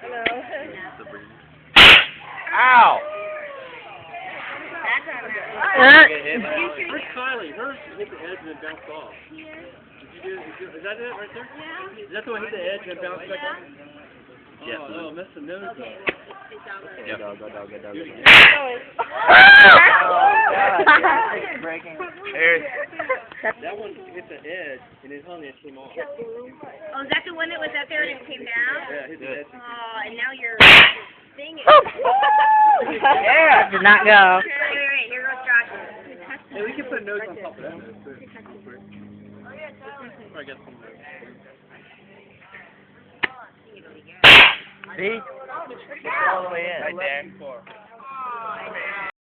Hello. Ow! Where's Kylie? Hers hit the edge and then bounced off. Did you do? Is that it right there? Yeah. Is that the one hit the edge and bounced back off? Yes. Oh, missed the nose though. Yep. That one hit the edge and it hung and came off. Oh, is that the one that was up there and it came down? Yeah, hit the edge. Oh, and now you're singing. yeah, did not go. Wait, here goes Josh. Hey, we can put a nose on top of that nose too. I guess some nose. See? All the way in. Right there.